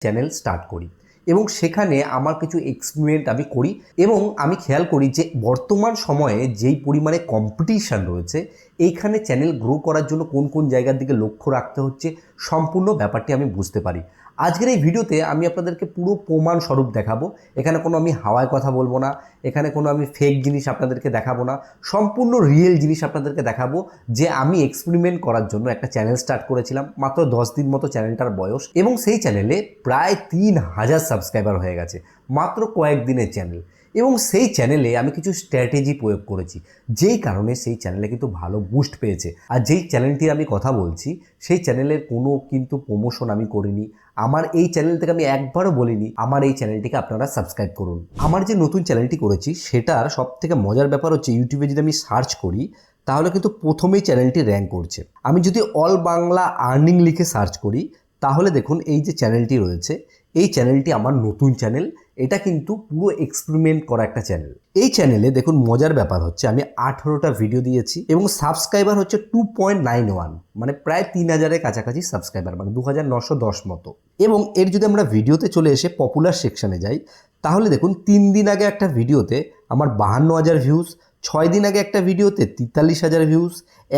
Channel start করি এবং সেখানে আমার কিছু এক্সপেরিমেন্ট আমি করি এবং আমি খেয়াল করি যে বর্তমান সময়ে যেই পরিমাণে কম্পিটিশান রয়েছে এইখানে চ্যানেল গ্রো করার জন্য কোন কোন জায়গার দিকে লক্ষ্য রাখতে হচ্ছে সম্পূর্ণ ব্যাপারটি আমি বুঝতে পারি। আজকের এই ভিডিওতে আমি আপনাদেরকে পুরো প্রমাণ স্বরূপ দেখাবো। এখানে কোনো আমি হাওয়ায় কথা বলবো না, এখানে কোনো আমি ফেক জিনিস আপনাদেরকে দেখাবো না, সম্পূর্ণ রিয়েল জিনিস আপনাদেরকে দেখাবো যে আমি এক্সপেরিমেন্ট করার জন্য একটা চ্যানেল স্টার্ট করেছিলাম। মাত্র 10 দিন মতো চ্যানেলটার বয়স এবং সেই চ্যানেলে প্রায় 3000 সাবস্ক্রাইবার হয়ে গেছে মাত্র কয়েকদিনের চ্যানেল। এবং সেই চ্যানেলে আমি কিছু স্ট্র্যাটেজি প্রয়োগ করেছি, যেই কারণে সেই চ্যানেলে কিন্তু ভালো বুস্ট পেয়েছে। আর যেই চ্যানেলটির আমি কথা বলছি সেই চ্যানেলের কোনো কিন্তু প্রমোশন আমি করিনি। আমার এই চ্যানেল থেকে আমি একবারও বলিনি আমার এই চ্যানেলটিকে আপনারা সাবস্ক্রাইব করুন। আমার যে নতুন চ্যানেলটি করেছি সেটার সব থেকে মজার ব্যাপার হচ্ছে ইউটিউবে যদি আমি সার্চ করি তাহলে কিন্তু প্রথমেই চ্যানেলটি র্যাঙ্ক করছে। আমি যদি অল বাংলা আর্নিং লিখে সার্চ করি তাহলে দেখুন এই যে চ্যানেলটি রয়েছে এই চ্যানেলটি আমার নতুন চ্যানেল। এটা কিন্তু পুরো এক্সপেরিমেন্ট করা একটা চ্যানেল। এই চ্যানেলে দেখুন মজার ব্যাপার হচ্ছে আমি 18টা ভিডিও দিয়েছি এবং সাবস্ক্রাইবার হচ্ছে 2.91, মানে প্রায় 3000-এর কাছাকাছি সাবস্ক্রাইবার, মানে 2910 মতো। এবং এর যদি আমরা ভিডিওতে চলে এসে পপুলার সেকশনে যাই তাহলে দেখুন 3 দিন আগে একটা ভিডিওতে আমার 52,000 ভিউজ, 6 দিন আগে একটা ভিডিওতে 43,000 ভিউজ,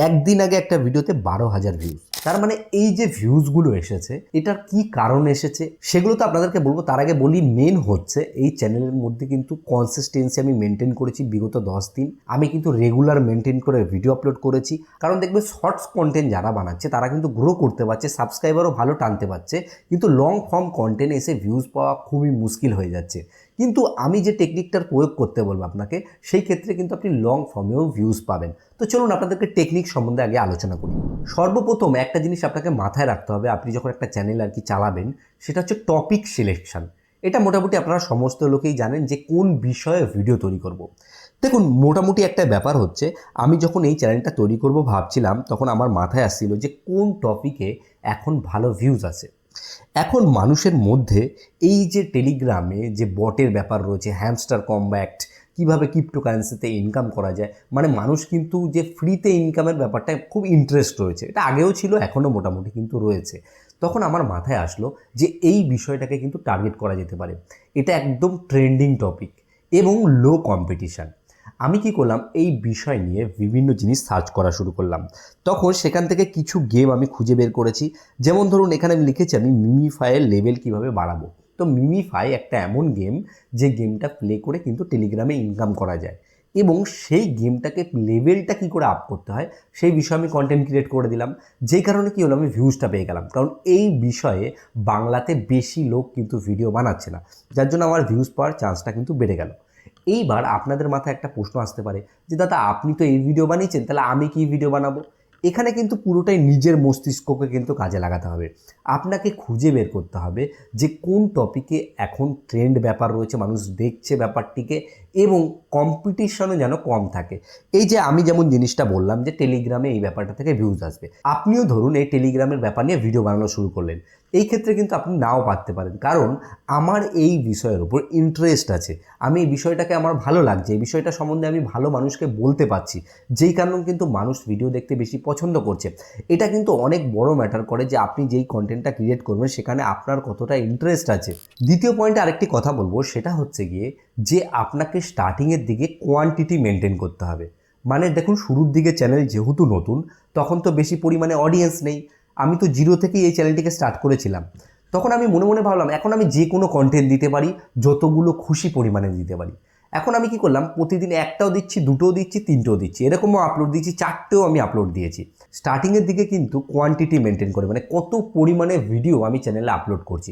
একদিন আগে একটা ভিডিওতে 12,000 ভিউজ। তার মানে এই যে ভিউজগুলো এসেছে এটার কি কারণ এসেছে সেগুলো তো আপনাদেরকে বলবো। তার আগে বলি মেন হচ্ছে এই চ্যানেলের মধ্যে কিন্তু কনসিস্টেন্সি আমি মেনটেন করেছি বিগত 10 দিন। আমি কিন্তু রেগুলার মেনটেন করে ভিডিও আপলোড করেছি, কারণ দেখবে শর্টস কন্টেন্ট যারা বানাচ্ছে তারা কিন্তু গ্রো করতে পারছে, সাবস্ক্রাইবারও ভালো টানতে পারছে, কিন্তু লং ফর্ম কন্টেন্ট এসে ভিউজ পাওয়া খুবই মুশকিল হয়ে যাচ্ছে। কিন্তু আমি যে টেকনিকটার প্রয়োগ করতে বলবো আপনাকে সেই ক্ষেত্রে কিন্তু আপনি লং ফর্মেও ভিউজ পাবেন। তো চলুন আপনাদেরকে টেকনিক সম্বন্ধে আগে আলোচনা করি। সর্বপ্রথম একটা জিনিস আপনাকে মাথায় রাখতে হবে আপনি যখন একটা চ্যানেল আর কি চালাবেন, সেটা হচ্ছে টপিক সিলেকশন। এটা মোটামুটি আপনারা সমস্ত লোকেই জানেন যে কোন বিষয়ে ভিডিও তৈরি করব। দেখুন মোটামুটি একটা ব্যাপার হচ্ছে আমি যখন এই চ্যানেলটা তৈরি করব ভাবছিলাম তখন আমার মাথায় আসছিল যে কোন টপিকে এখন ভালো ভিউজ আছে। এখন মানুষের মধ্যে এই যে টেলিগ্রামে যে বটের ব্যাপার রয়েছে, হ্যামস্টার কম্ব্যাক্ট, কীভাবে ক্রিপ্টোকারেন্সিতে ইনকাম করা যায়, মানে মানুষ কিন্তু যে ফ্রিতে ইনকামের ব্যাপারটায় খুব ইন্টারেস্ট রয়েছে। এটা আগেও ছিল, এখনও মোটামুটি কিন্তু রয়েছে। তখন আমার মাথায় আসলো যে এই বিষয়টাকে কিন্তু টার্গেট করা যেতে পারে। এটা একদম ট্রেন্ডিং টপিক এবং লো কম্পিটিশান। আমি কি করলাম, এই বিষয় নিয়ে বিভিন্ন জিনিস সার্চ করা শুরু করলাম। তখন সেখান থেকে কিছু গেম আমি খুঁজে বের করেছি। যেমন ধরুন এখানে আমি লিখেছি আমি মিমিফাইয়ের লেভেল কিভাবে বাড়াবো। তো মিমিফাই একটা এমন গেম যে গেমটা প্লে করে কিন্তু টেলিগ্রামে ইনকাম করা যায় এবং সেই গেমটাকে লেভেলটা কী করে আপ করতে হয় সেই বিষয়ে আমি কন্টেন্ট ক্রিয়েট করে দিলাম। যেই কারণে কী হলো, আমি ভিউজটা পেয়ে গেলাম, কারণ এই বিষয়ে বাংলাতে বেশি লোক কিন্তু ভিডিও বানাচ্ছে না, যার জন্য আমার ভিউজ পাওয়ার চান্সটা কিন্তু বেড়ে গেল। এইবার আপনাদের মাথায় একটা প্রশ্ন আসতে পারে যে দাদা আপনি তো এই ভিডিও বানিয়েছেন, তাহলে আমি কি ভিডিও বানাবো? এখানে কিন্তু পুরোটাই নিজের মস্তিষ্ককে কিন্তু কাজে লাগাতে হবে। আপনাকে খুঁজে বের করতে হবে যে কোন টপিকে এখন ট্রেন্ড ব্যাপার রয়েছে, মানুষ দেখছে ব্যাপারটিকে এবং কম্পিটিশনও যেন কম থাকে। এই যে আমি যেমন জিনিসটা বললাম যে টেলিগ্রামে এই ব্যাপারটা থেকে ভিউজ আসবে, আপনিও ধরুন এই টেলিগ্রামের ব্যাপার নিয়ে ভিডিও বানানো শুরু করলেন। এই ক্ষেত্রে কিন্তু আপনি নাও পারতে পারেন, কারণ আমার এই বিষয়ের উপর ইন্টারেস্ট আছে, আমি এই বিষয়টাকে আমার ভালো লাগছে, এই বিষয়টা সম্বন্ধে আমি ভালো মানুষকে বলতে পারছি, যেই কারণে কিন্তু মানুষ ভিডিও দেখতে বেশি পছন্দ করছে। এটা কিন্তু অনেক বড় ম্যাটার করে যে আপনি যেই কন্টেন্টটা ক্রিয়েট করবেন সেখানে আপনার কতটা ইন্টারেস্ট আছে। দ্বিতীয় পয়েন্টে আরেকটি কথা বলবো, সেটা হচ্ছে গিয়ে যে আপনাকে স্টার্টিংয়ের দিকে কোয়ান্টিটি মেনটেন করতে হবে। মানে দেখুন শুরুর দিকে চ্যানেল যেহেতু নতুন তখন তো বেশি পরিমাণে অডিয়েন্স নেই, আমি তো জিরো থেকেই এই চ্যানেলটিকে স্টার্ট করেছিলাম। তখন আমি মনে মনে ভাবলাম এখন আমি যে কোনো কন্টেন্ট দিতে পারি, যতগুলো খুশি পরিমাণে দিতে পারি। এখন আমি কি করলাম, প্রতিদিন একটাও দিচ্ছি, দুটোও দিচ্ছি, তিনটেও দিচ্ছি, এরকমও আপলোড দিচ্ছি, চারটেও আমি আপলোড দিয়েছি। স্টার্টিংয়ের দিকে কিন্তু কোয়ান্টিটি মেনটেন করে, মানে কত পরিমাণে ভিডিও আমি চ্যানেলে আপলোড করছি।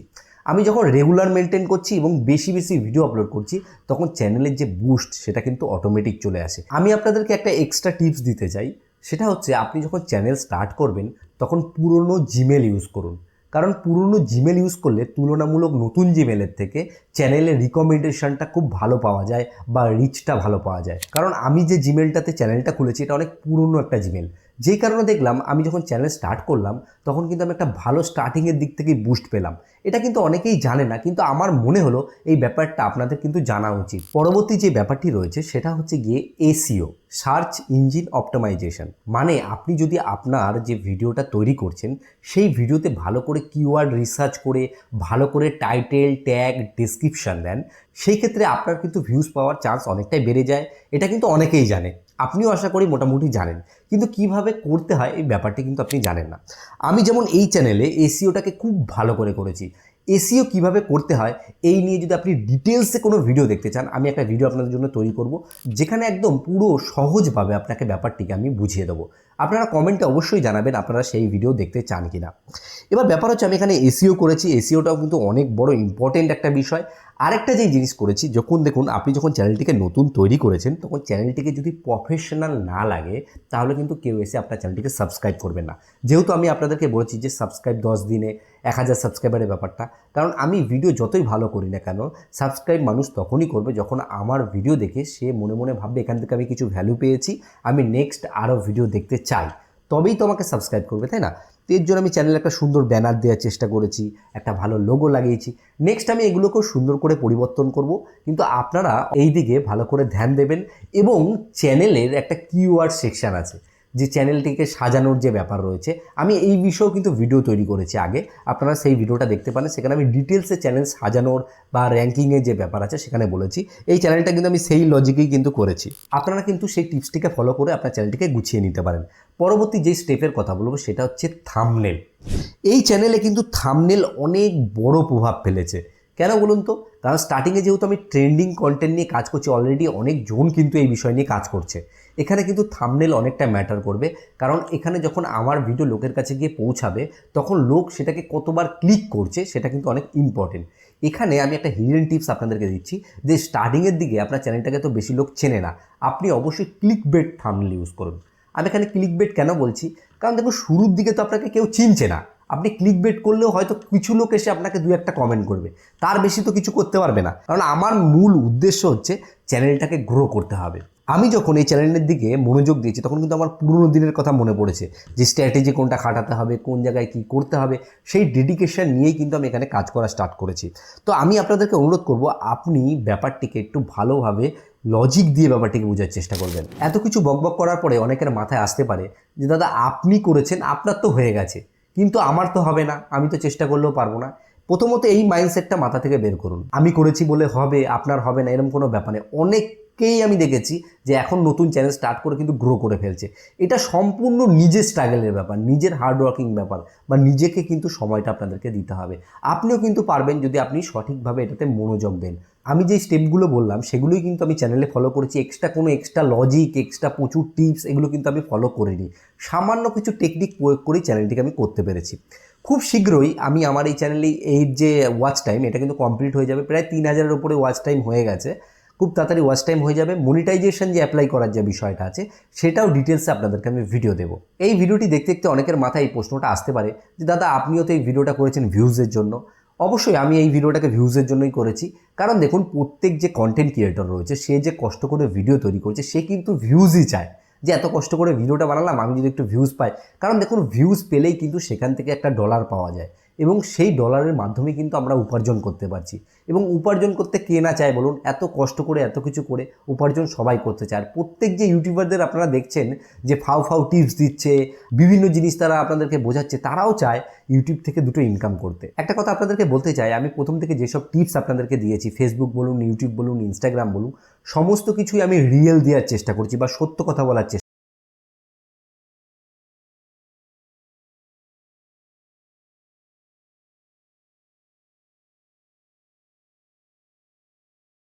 আমি যখন রেগুলার মেনটেন করছি এবং বেশি বেশি ভিডিও আপলোড করছি তখন চ্যানেলের যে বুস্ট সেটা কিন্তু অটোমেটিক চলে আসে। আমি আপনাদেরকে একটা এক্সট্রা টিপস দিতে চাই, সেটা হচ্ছে আপনি যখন চ্যানেল স্টার্ট করবেন তখন পুরনো জিমেল ইউজ করুন, কারণ পুরনো জিমেল ইউজ করলে তুলনামূলক নতুন জিমেলের থেকে চ্যানেলের রিকমেন্ডেশনটা খুব ভালো পাওয়া যায় বা রিচটা ভালো পাওয়া যায়। কারণ আমি যে জিমেলটাতে চ্যানেলটা খুলেছি এটা অনেক পুরনো একটা জিমেল, যেই কারণে দেখলাম আমি যখন চ্যানেল স্টার্ট করলাম তখন কিন্তু আমি একটা ভালো স্টার্টিংয়ের দিক থেকেই বুস্ট পেলাম। এটা কিন্তু অনেকেই জানে না, কিন্তু আমার মনে হলো এই ব্যাপারটা আপনাদের কিন্তু জানা উচিত। পরবর্তী যে ব্যাপারটি রয়েছে সেটা হচ্ছে গিয়ে এসইও, সার্চ ইঞ্জিন অপটিমাইজেশন। মানে আপনি যদি আপনার যে ভিডিওটা তৈরি করছেন সেই ভিডিওতে ভালো করে কিওয়ার্ড রিসার্চ করে ভালো করে টাইটেল, ট্যাগ, ডেসক্রিপশন দেন, সেই ক্ষেত্রে আপনার কিন্তু ভিউজ পাওয়ার চান্স অনেকটাই বেড়ে যায়। এটা কিন্তু অনেকেই জানে, আপনিও আশা করি মোটামুটি জানেন, কিন্তু কিভাবে করতে হয় এই ব্যাপারটি কিন্তু আপনি জানেন না। আমি যেমন এই চ্যানেলে এসইওটাকে খুব ভালো করে করেছি। এসইও কিভাবে করতে হয় এই নিয়ে যদি আপনি ডিটেলসে কোনো ভিডিও দেখতে চান, আমি একটা ভিডিও আপনাদের জন্য তৈরি করব, যেখানে একদম পুরো সহজভাবে আপনাকে ব্যাপারটিকে আমি বুঝিয়ে দেবো। আপনারা কমেন্টে অবশ্যই জানাবেন আপনারা সেই ভিডিও দেখতে চান কিনা। এবার ব্যাপার হচ্ছে আমি এখানে এসইও করেছি, এসইওটাও কিন্তু অনেক বড় ইম্পর্টেন্ট একটা বিষয়। আরেকটা যেই জিনিস করেছি, দেখুন আপনি যখন চ্যানেলটিকে নতুন তৈরি করেছেন তখন চ্যানেলটিকে যদি প্রফেশনাল না লাগে তাহলে কিন্তু কেউ এসে আপনার চ্যানেলটিকে সাবস্ক্রাইব করবে না। যেহেতু আমি আপনাদেরকে বলেছি যে সাবস্ক্রাইব 10 দিনে 1000 সাবস্ক্রাইবারের ব্যাপারটা, কারণ আমি ভিডিও যতই ভালো করি না কেন সাবস্ক্রাইব মানুষ তখনই করবে যখন আমার ভিডিও দেখে সে মনে মনে ভাববে এখান থেকে আমি কিছু ভ্যালু পেয়েছি, আমি নেক্সট আরও ভিডিও দেখতে চাই, তবেই তো আমাকে সাবস্ক্রাইব করবে, তাই না? তো এর জন্য আমি চ্যানেলে একটা সুন্দর ব্যানার দেওয়ার চেষ্টা করেছি, একটা ভালো লোগো লাগিয়েছি। নেক্সট আমি এগুলোকেও সুন্দর করে পরিবর্তন করব, কিন্তু আপনারা এই দিকে ভালো করে ধ্যান দেবেন। এবং চ্যানেলের একটা কিওয়ার্ড সেকশন আছে, যে চ্যানেলটিকে সাজানোর যে ব্যাপার রয়েছে, আমি এই বিষয়েও কিন্তু ভিডিও তৈরি করেছি আগে, আপনারা সেই ভিডিওটা দেখতে পারেন। সেখানে আমি ডিটেলসে চ্যানেল সাজানোর বা র্যাঙ্কিংয়ের যে ব্যাপার আছে সেখানে বলেছি। এই চ্যানেলটা কিন্তু আমি সেই লজিকেই কিন্তু করেছি। আপনারা কিন্তু সেই টিপসটিকে ফলো করে আপনার চ্যানেলটিকে গুছিয়ে নিতে পারেন। পরবর্তী যেই স্টেপের কথা বলবো সেটা হচ্ছে থাম্বনেল। এই চ্যানেলে কিন্তু থাম্বনেল অনেক বড় প্রভাব ফেলেছে। কেন বলুন তো? কারণ স্টার্টিংয়ে যেহেতু আমি ট্রেন্ডিং কন্টেন্ট নিয়ে কাজ করছি, অলরেডি অনেকজন কিন্তু এই বিষয় নিয়ে কাজ করছে। এখানে কিন্তু থাম্বনেল অনেকটা ম্যাটার করবে, কারণ এখানে যখন আমার ভিডিও লোকের কাছে গিয়ে পৌঁছাবে তখন লোক সেটাকে কতবার ক্লিক করছে সেটা কিন্তু অনেক ইম্পর্টেন্ট। এখানে আমি একটা হিডেন টিপস আপনাদেরকে দিচ্ছি, যে স্টার্টিংয়ের দিকে আপনার চ্যানেলটাকে তো বেশি লোক চেনে না, আপনি অবশ্যই ক্লিক বেট থাম্বনেল ইউজ করুন। আমি এখানে ক্লিক বেট কেন বলছি? কারণ দেখুন শুরুর দিকে তো আপনাকে কেউ চিনছে না, আপনি ক্লিক বেট করলেও হয়তো কিছু লোক এসে আপনাকে দু একটা কমেন্ট করবে, তার বেশি তো কিছু করতে পারবে না। কারণ আমার মূল উদ্দেশ্য হচ্ছে চ্যানেলটাকে গ্রো করতে হবে। আমি যখন এই চ্যানেলের দিকে মনোযোগ দিয়েছি তখন কিন্তু আমার পুরনো দিনের কথা মনে পড়েছে, যে স্ট্র্যাটেজি কোনটা খাটাতে হবে, কোন জায়গায় কী করতে হবে, সেই ডেডিকেশন নিয়েই কিন্তু আমি এখানে কাজ করা স্টার্ট করেছি। তো আমি আপনাদেরকে অনুরোধ করব, আপনি ব্যাপারটিকে একটু ভালোভাবে লজিক দিয়ে ব্যাপারটিকে বোঝার চেষ্টা করবেন। এত কিছু বকবক করার পরে অনেকের মাথায় আসতে পারে যে দাদা আপনি করেছেন, আপনার তো হয়ে গেছে, কিন্তু আমার তো হবে না, আমি তো চেষ্টা করলেও পারবো না। প্রথমত এই মাইন্ডসেটটা মাথা থেকে বের করুন। আমি করেছি বলে হবে, আপনার হবে না, এরকম কোনো ব্যাপার নেই। অনেককেই আমি দেখেছি যে এখন নতুন চ্যানেল স্টার্ট করে কিন্তু গ্রো করে ফেলছে। এটা সম্পূর্ণ নিজের স্ট্রাগলের ব্যাপার, নিজের হার্ডওয়ার্কিং ব্যাপার, বা নিজেকে কিন্তু সময়টা আপনাদেরকে দিতে হবে। আপনিও কিন্তু পারবেন যদি আপনি সঠিকভাবে এটাতে মনোযোগ দেন। আমি যে স্টেপগুলো বললাম সেগুলোই কিন্তু আমি চ্যানেলে ফলো করেছি। এক্সট্রা লজিক, এক্সট্রা প্রচুর টিপস এগুলো কিন্তু আমি ফলো করিনি। সামান্য কিছু টেকনিক প্রয়োগ করেই চ্যানেলটিকে আমি করতে পেরেছি। খুব শীঘ্রই আমি আমার এই চ্যানেলে এই যে ওয়াচ টাইম এটা কিন্তু কমপ্লিট হয়ে যাবে, প্রায় 3000-এর উপরে ওয়াচ টাইম হয়ে গেছে। খুব তাড়াতাড়ি ওয়াচ টাইম হয়ে যাবে। মনিটাইজেশন যে অ্যাপ্লাই করার যে বিষয়টা আছে সেটাও ডিটেলসে আপনাদেরকে আমি ভিডিও দেবো। এই ভিডিওটি দেখতে দেখতে অনেকের মাথায় এই প্রশ্নটা আসতে পারে যে দাদা আপনিও তো এই ভিডিওটা করেছেন ভিউজের জন্য। অবশ্যই আমি এই ভিডিওটাকে ভিউজের জন্যই করেছি, কারণ দেখুন প্রত্যেক যে কন্টেন্ট ক্রিয়েটর রয়েছে সে যে কষ্ট করে ভিডিও তৈরি করছে সে কিন্তু ভিউজই চায়, যে এত কষ্ট করে ভিডিওটা বানালাম আমি যদি একটু ভিউজ পাই। কারণ দেখুন ভিউজ পেলেই কিন্তু সেখান থেকে একটা ডলার পাওয়া যায়, এবং সেই ডলারের মাধ্যমে কিন্তু আমরা উপার্জন করতে পারছি। এবং উপার্জন করতে কে না চায় বলুন? এত কষ্ট করে এত কিছু করে উপার্জন সবাই করতে চায়। আর প্রত্যেক যে ইউটিউবারদের আপনারা দেখছেন যে ফাউ টিপস দিচ্ছে, বিভিন্ন জিনিস তারা আপনাদেরকে বোঝাচ্ছে, তারাও চায় ইউটিউব থেকে দুটো ইনকাম করতে। একটা কথা আপনাদেরকে বলতে চাই, আমি প্রথম থেকে যেসব টিপস আপনাদেরকে দিয়েছি, ফেসবুক বলুন, ইউটিউব বলুন, ইনস্টাগ্রাম বলুন, সমস্ত কিছুই আমি রিয়েল দেওয়ার চেষ্টা করছি বা সত্য কথা বলার চেষ্টা